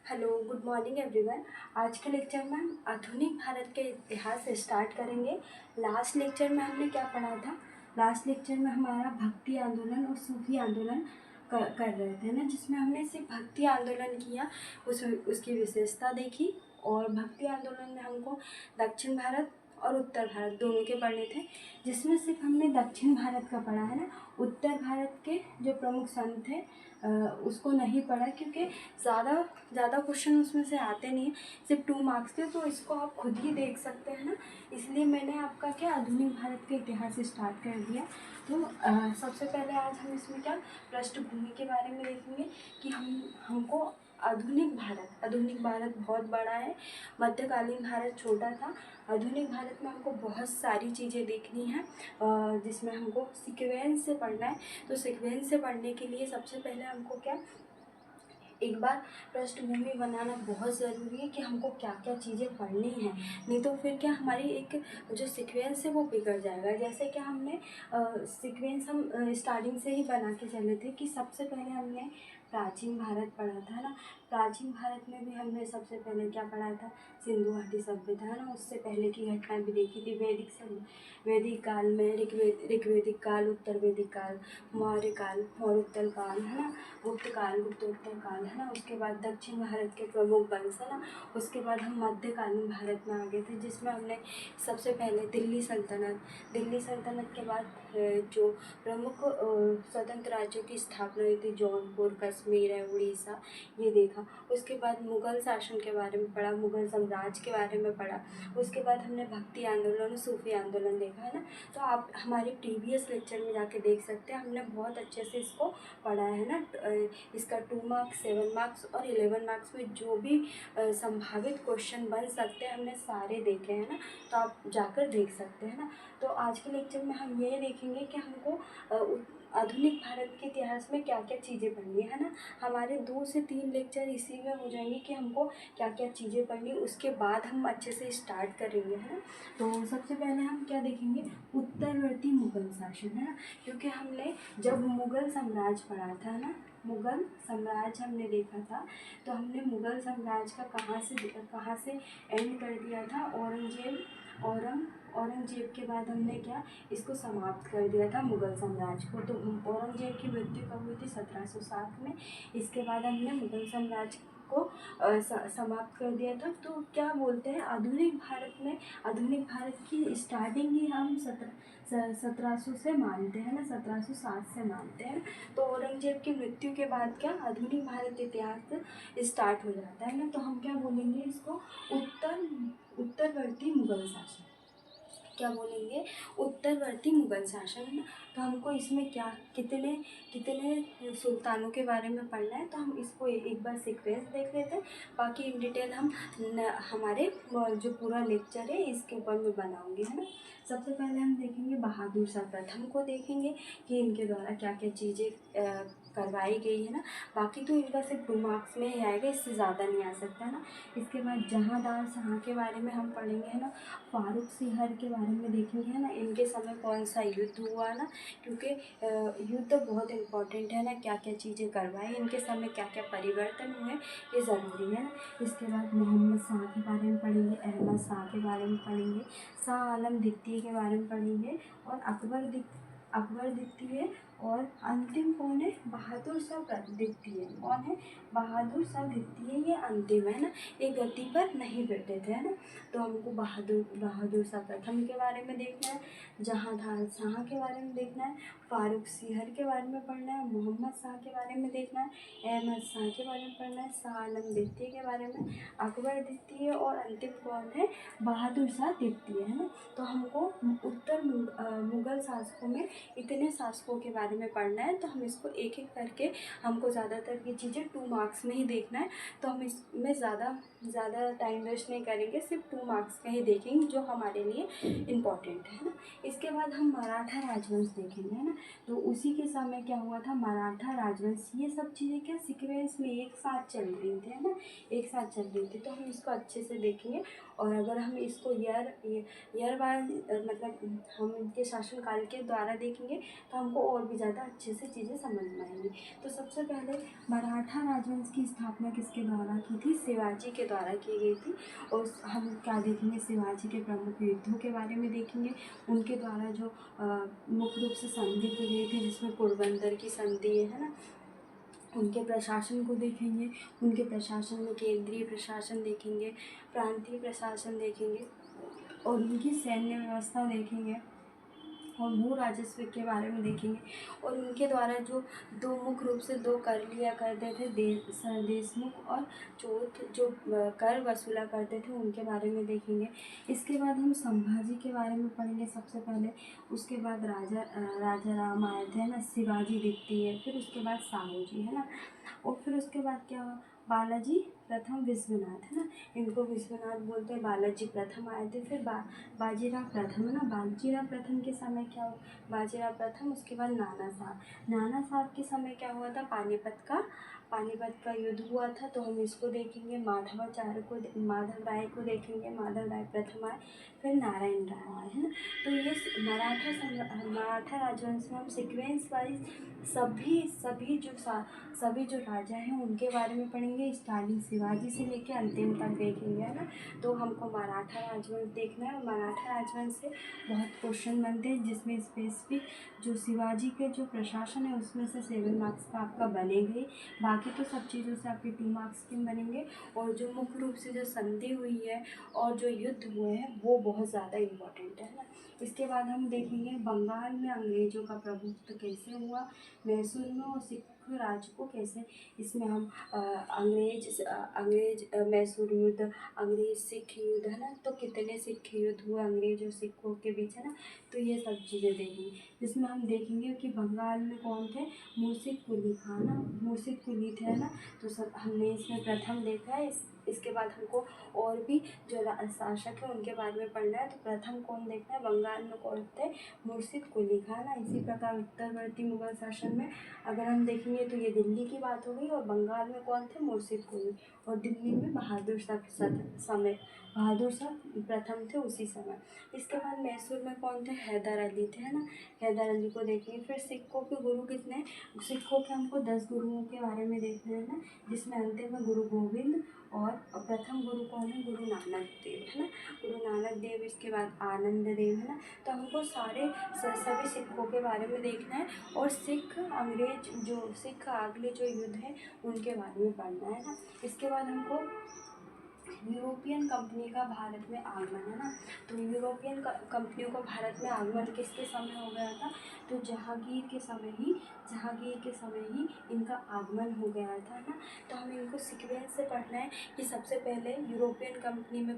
Hello, good morning everyone. आज के lecture में हम आधुनिक भारत के इतिहास से स्टार्ट करेंगे। लास्ट लेक्चर में हमने क्या पढ़ा था? लास्ट लेक्चर में हमारा भक्ति आंदोलन और सूफी आंदोलन कर रहे थे ना, जिसमें हमने सिर्फ भक्ति आंदोलन किया, उसकी विशेषता देखी। और भक्ति आंदोलन में हमको दक्षिण भारत और उत्तर भारत दोनों के पढ़ने थे, जिसमें सिर्फ हमने दक्षिण भारत का पढ़ा है ना। उत्तर भारत के जो प्रमुख संत थे उसको नहीं पढ़ा, क्योंकि ज़्यादा क्वेश्चन उसमें से आते नहीं हैं, सिर्फ 2 मार्क्स के, तो इसको आप खुद ही देख सकते हैं ना। इसलिए मैंने आपका क्या आधुनिक भारत के इतिहास से स्टार्ट कर दिया। तो सबसे पहले आज हम इसमें क्या पृष्ठभूमि के बारे में देखेंगे कि हमको आधुनिक भारत बहुत बड़ा है, मध्यकालीन भारत छोटा था। आधुनिक भारत में हमको बहुत सारी चीज़ें देखनी है, जिसमें हमको सीक्वेंस से पढ़ना है। तो सीक्वेंस से पढ़ने के लिए सबसे पहले हमको क्या एक बार पृष्ठभूमि बनाना बहुत ज़रूरी है कि हमको क्या क्या चीज़ें पढ़नी है, नहीं तो फिर क्या हमारी एक जो सीक्वेंस है वो बिगड़ जाएगा। जैसे कि हमने सीक्वेंस हम स्टार्टिंग से ही बना के चले थे कि सबसे पहले हमने प्राचीन भारत पढ़ा था ना। प्राचीन भारत में भी हमने सबसे पहले क्या पढ़ा था? सिंधु घाटी सभ्यता है ना। उससे पहले की घटनाएं भी देखी थी। वैदिक काल में ऋग्वैदिक काल, उत्तर वैदिक काल, मौर्य काल, मौर्योत्तर काल है ना, गुप्तोत्तर काल है ना। उसके बाद दक्षिण भारत के प्रमुख वंश है ना। उसके बाद हम मध्यकालीन भारत में आ गए थे, जिसमें हमने सबसे पहले दिल्ली सल्तनत के बाद जो प्रमुख स्वतंत्र राज्यों की स्थापना हुई थी, जौनपुर, कश्मीर है, उड़ीसा, ये देखा। उसके बाद मुग़ल शासन के बारे में पढ़ा, मुग़ल साम्राज्य के बारे में पढ़ा। उसके बाद हमने भक्ति आंदोलन और सूफी आंदोलन देखा है ना। तो आप हमारे प्रीवियस लेक्चर में जाके देख सकते हैं, हमने बहुत अच्छे से इसको पढ़ा है ना। इसका 2 मार्क्स, 7 मार्क्स और 11 मार्क्स में जो भी संभावित क्वेश्चन बन सकते हैं हमने सारे देखे हैं ना, तो आप जाकर देख सकते हैं ना। तो आज के लेक्चर में हम ये देखेंगे कि हमको आधुनिक भारत के इतिहास में क्या क्या चीज़ें पढ़नी है ना। हमारे 2 से 3 लेक्चर इसी में हो जाएंगे कि हमको क्या क्या चीज़ें पढ़नी, उसके बाद हम अच्छे से स्टार्ट करेंगे है ना। तो सबसे पहले हम क्या देखेंगे? उत्तरवर्ती मुग़ल शासन है ना, क्योंकि हमने जब मुग़ल साम्राज्य पढ़ा था ना, मुग़ल साम्राज्य हमने देखा था, तो हमने मुग़ल साम्राज्य का कहाँ से एंड कर दिया था? औरंगजेब के बाद हमने क्या इसको समाप्त कर दिया था मुग़ल साम्राज्य को। तो औरंगजेब की मृत्यु कब हुई थी? 1707 में। इसके बाद हमने मुग़ल साम्राज्य को समाप्त कर दिया था। तो क्या बोलते हैं, आधुनिक भारत की स्टार्टिंग ही हम 1700 से मानते हैं ना, 1707 से मानते हैं। तो औरंगजेब की मृत्यु के बाद क्या आधुनिक भारत इतिहास स्टार्ट हो जाता है ना। तो हम क्या बोलेंगे इसको? उत्तरवर्ती मुग़ल शासन। क्या बोलेंगे? उत्तरवर्ती मुग़ल शासन है ना। तो हमको इसमें क्या कितने सुल्तानों के बारे में पढ़ना है, तो हम इसको एक बार सीक्वेंस देख लेते हैं। बाकी इन डिटेल हम हमारे जो पूरा लेक्चर है इसके ऊपर मैं बनाऊंगी है ना। सबसे पहले हम देखेंगे बहादुर शाह प्रथम को, देखेंगे कि इनके द्वारा क्या क्या चीज़ें करवाई गई है ना। बाकी तो इनका सिर्फ 2 मार्क्स में ही आएगा, इससे ज़्यादा नहीं आ सकता है ना। इसके बाद जहांदार शाह के बारे में हम पढ़ेंगे है ना। फारूक सिहर के बारे में देखेंगे है ना, इनके समय कौन सा युद्ध हुआ ना, क्योंकि युद्ध बहुत इम्पोर्टेंट है ना, क्या क्या चीज़ें करवाई इनके समय, क्या क्या परिवर्तन हुए, ये ज़रूरी है ना। इसके बाद मोहम्मद शाह के बारे में पढ़ेंगे, अहमद शाह के बारे में पढ़ेंगे, शाह आलम द्वितीय के बारे में पढ़ेंगे, और अकबर द्वितीय, और अंतिम कौन है? बहादुर शाह द्वितीय। कौन है? बहादुर शाह द्वितीय, ये अंतिम है ना, ये गद्दी पर नहीं बैठे थे है ना। तो हमको बहादुर शाह प्रथम के बारे में देखना है, जहांदार शाह के बारे में देखना है, फारूक सिहर के बारे में पढ़ना है, मोहम्मद शाह के बारे में देखना है, अहमद शाह के बारे में पढ़ना है, शाह आलम द्वितीय के बारे में, अकबर द्वितीय, और अंतिम कौन है? बहादुर शाह द्वितीय है ना। तो हमको मुग़ल शासकों में इतने शासकों के बारे में पढ़ना है, तो हम इसको एक एक करके, हमको ज़्यादातर ये चीज़ें 2 मार्क्स में ही देखना है, तो हम इसमें ज़्यादा टाइम वेस्ट नहीं करेंगे, सिर्फ 2 मार्क्स में ही देखेंगे जो हमारे लिए इम्पोर्टेंट है ना। इसके बाद हम मराठा राजवंश देखेंगे है ना। तो उसी के समय क्या हुआ था? मराठा राजवंश, ये सब चीज़ें क्या सीक्वेंस में एक साथ चल रही थी है ना, एक साथ चल रही थी, तो हम इसको अच्छे से देखेंगे। और अगर हम इसको ईयर वाइज मतलब हम इनके शासनकाल के द्वारा देखेंगे तो हमको और भी ज़्यादा अच्छे से चीज़ें समझ में आएंगी। तो सबसे पहले मराठा राजवंश की स्थापना किसके द्वारा की थी? शिवाजी के द्वारा की गई थी। और हम क्या देखेंगे? शिवाजी के प्रमुख युद्धों के बारे में देखेंगे, उनके द्वारा जो मुख्य रूप से संधि की गई थी जिसमें पोरबंदर की संधि है ना, उनके प्रशासन को देखेंगे, उनके प्रशासन में केंद्रीय प्रशासन देखेंगे, प्रांतीय प्रशासन देखेंगे और उनकी सैन्य व्यवस्था देखेंगे और भू राजस्व के बारे में देखेंगे। और उनके द्वारा जो मुख्य रूप से दो कर लिया करते थे, देशमुख और चौथ जो कर वसूला करते थे उनके बारे में देखेंगे। इसके बाद हम संभाजी के बारे में पढ़ेंगे सबसे पहले, उसके बाद राजा राम आए थे ना, शिवाजी द्वितीय, फिर उसके बाद साहू जी है ना, और फिर उसके बाद क्या हुआ? बालाजी प्रथम विश्वनाथ है ना, इनको विश्वनाथ बोलते हैं। बालाजी प्रथम आए थे, फिर बाजीराव प्रथम है ना, बाजीराव प्रथम के समय क्या हुआ? बाजीराव प्रथम, उसके बाद नाना साहब के समय क्या हुआ था? पानीपत का युद्ध हुआ था, तो हम इसको देखेंगे। माधव राय को देखेंगे, माधव राय प्रथम आए, फिर नारायण राय आए है ना। तो ये मराठा राजवंश में हम सीक्वेंस वाइज सभी जो राजा हैं उनके बारे में पढ़ेंगे, स्टार्टिंग शिवाजी से लेकर अंतिम तक देखेंगे है ना। तो हमको मराठा राजवंश देखना है और मराठा राजवंश से बहुत क्वेश्चन बनते हैं जिसमें स्पेसिफिक जो शिवाजी के जो प्रशासन है उसमें से 7 मार्क्स का आपका बनेगा ही, बाकी तो सब चीज़ों से आपके 2 मार्क्स के बनेंगे। और जो मुख्य रूप से जो संधि हुई है और जो युद्ध हुए हैं वो बहुत ज़्यादा इम्पोर्टेंट है ना। इसके बाद हम देखेंगे बंगाल में अंग्रेज़ों का प्रभुत्व कैसे हुआ, मैसूर में और सिख राज को कैसे, इसमें हम अंग्रेज मैसूर युद्ध, अंग्रेज सिख युद्ध है ना, तो कितने सिख युद्ध हुए अंग्रेज और सिखों के बीच है ना, तो ये सब चीज़ें देखेंगे। जिसमें हम देखेंगे कि बंगाल में कौन थे? मुर्शिद कुली खान ना, मुर्शिद कुली थे है ना, तो सब हमने इसमें प्रथम देखा है। इसके बाद हमको और भी जो शासक है उनके बारे में पढ़ना है। तो प्रथम कौन देखना है? बंगाल में कौन थे? मुर्शिद कुली खान ना। इसी प्रकार उत्तरवर्ती मुगल शासन में अगर हम देखेंगे तो ये दिल्ली की बात हो गई, और बंगाल में कौन थे? मुर्शिद कुली, और दिल्ली में बहादुर शाह प्रथम थे उसी समय। इसके बाद मैसूर में कौन थे? हैदर अली थे है ना, हैदर अली को देखेंगे। फिर सिखों के गुरु कितने? सिखों के हमको 10 गुरुओं के बारे में देखना है ना, जिसमें अंतिम में गुरु गोविंद और प्रथम गुरु कौन है? गुरु नानक देव है ना, गुरु नानक देव। इसके बाद आनंद देव है ना। तो हमको सभी सिखों के बारे में देखना है और सिख अगले जो युद्ध है उनके बारे में पढ़ना है ना। इसके बाद हमको यूरोपियन कंपनी का भारत में आगमन है ना, तो यूरोपियन कंपनियों का भारत में आगमन किसके समय हो गया था? तो जहांगीर के समय ही इनका आगमन हो गया था ना। तो हमें इनको सीक्वेंस से पढ़ना है कि सबसे पहले यूरोपियन कंपनी में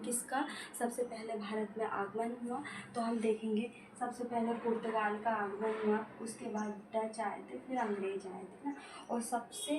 किसका सबसे पहले भारत में आगमन हुआ। तो हम देखेंगे सबसे पहले पुर्तगाल का आगमन हुआ, उसके बाद डच आए थे, फिर अंग्रेज आए थे ना। और सबसे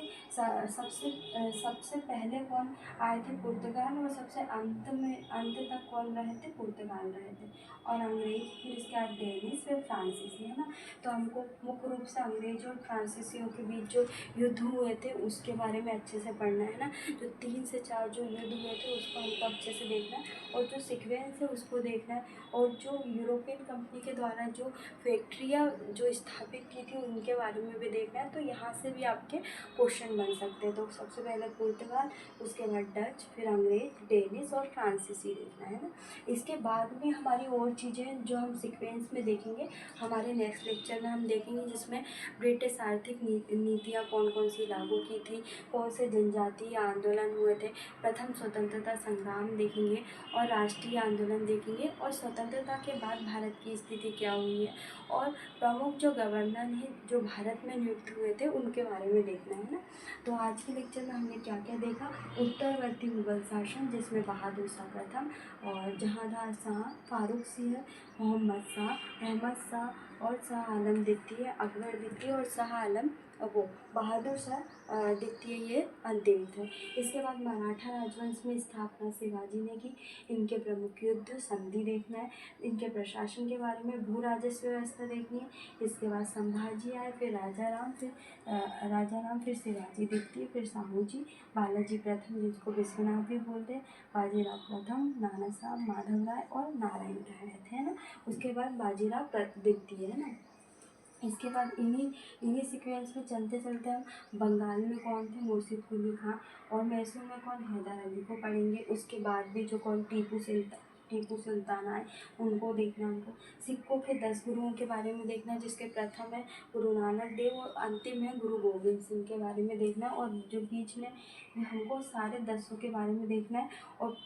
पहले कौन आए थे? पुर्तगाल, और सबसे अंत तक कौन रहे थे? पुर्तगाल रहे थे, और अंग्रेज, फिर इसके बाद डेनिस, फिर फ्रांसीसी है ना। तो हमको मुख्य रूप से अंग्रेज और फ्रांसीसियों के बीच जो युद्ध हुए थे उसके बारे में अच्छे से पढ़ना है ना। जो 3 से 4 जो युद्ध हुए थे उसको हमको अच्छे से देखना है, और जो सीक्वेंस है उसको देखना है, और जो यूरोपियन कंपनी के द्वारा जो फैक्ट्रियाँ जो स्थापित की थी उनके बारे में भी देखना है। तो यहाँ से भी आपके क्वेश्चन बन सकते हैं। तो सबसे पहले पुर्तगाल, उसके बाद डच, फिर अंग्रेज, डेनिस और फ्रांसीसी देखना है ना। इसके बाद में हमारी और चीज़ें जो हम सीक्वेंस में देखेंगे हमारे नेक्स्ट लेक्चर में हम देखेंगे, जिसमें ब्रिटिश आर्थिक नीतियाँ कौन कौन सी लागू की थी, कौन से जनजातीय आंदोलन हुए थे, प्रथम स्वतंत्रता संग्राम देखेंगे और राष्ट्रीय आंदोलन देखेंगे, और स्वतंत्रता के बाद भारत की स्थिति क्या हुई है, और प्रमुख जो गवर्नर हैं जो भारत में नियुक्त हुए थे उनके बारे में देखना है ना। तो आज के लेक्चर में हमने क्या क्या देखा? उत्तरवर्ती मुगल शासन, जिसमें बहादुर शाह प्रथम और जहांदार शाह, फारूक सिंह, मोहम्मद शाह, अहमद शाह, और शाह आलम द्वितीय, अकबर द्वितीय और शाह आलम वो बहादुर शाह द्वितीय ये अंतिम थे। इसके बाद मराठा राजवंश में स्थापना शिवाजी ने की। इनके प्रमुख युद्ध संधि देखना है, इनके प्रशासन के बारे में, भू राजस्व व्यवस्था देखनी है। इसके बाद संभाजी आए, फिर राजा राम, फिर शिवाजी द्वितीय, फिर साहूजी, बालाजी प्रथम जिसको विश्वनाथ भी बोलते हैं, बाजीराव प्रथम, नाना साहब, माधव राय और नारायण राय थे ना। उसके बाद बाजीराव द्वितीय है ना। इसके बाद इन्हीं सीक्वेंस में चलते चलते हम बंगाल में कौन थे, मुर्शिद कुली खां, और मैसूर में कौन, हैदर अली को पढ़ेंगे। उसके बाद भी जो कौन, टीपू सुल्तान आए, उनको देखना। हमको सिखों के 10 गुरुओं के बारे में देखना है, जिसके प्रथम है गुरु नानक देव और अंतिम है गुरु गोविंद सिंह के बारे में देखना। और जो बीच में हमको सारे 10 के बारे में देखना है। और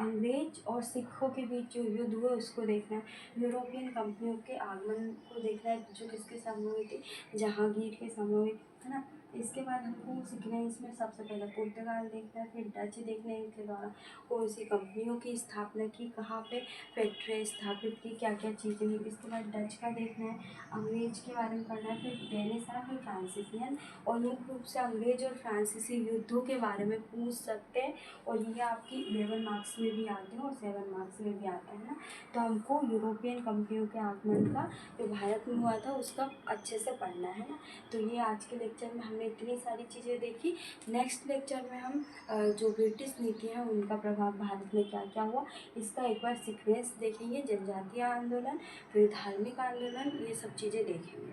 अंग्रेज और सिखों के बीच जो युद्ध हुआ उसको देखना है। यूरोपियन कंपनियों के आगमन को देखना है, जो किसके समय हुई थी, जहांगीर के समय हुई, है ना। इसके बाद हमको सीक्वेंस में सबसे पहले पुर्तगाल देखना है, फिर डच देखना है, इनके द्वारा कौन सी कंपनियों की स्थापना की, कहाँ पे फैक्ट्री स्थापित की, क्या क्या चीज़ें हुई। इसके बाद डच का देखना है, अंग्रेज के बारे में पढ़ना है, फिर डेनिश है, फिर फ्रांसीसी। और मुख्य रूप से अंग्रेज और फ्रांसीसी युद्धों के बारे में पूछ सकते हैं, और ये आपकी 11 मार्क्स में भी आते हैं और 7 मार्क्स में भी आते हैं ना। तो हमको यूरोपियन कंपनियों के आगमन का जो भारत में हुआ था उसका अच्छे से पढ़ना है ना। तो ये आज के लेक्चर में हमने इतनी सारी चीज़ें देखी। नेक्स्ट लेक्चर में हम जो ब्रिटिश नीति है उनका प्रभाव भारत में क्या क्या हुआ, इसका एक बार सीक्वेंस देखेंगे। जनजातीय आंदोलन, फिर धार्मिक आंदोलन, ये सब चीज़ें देखेंगे।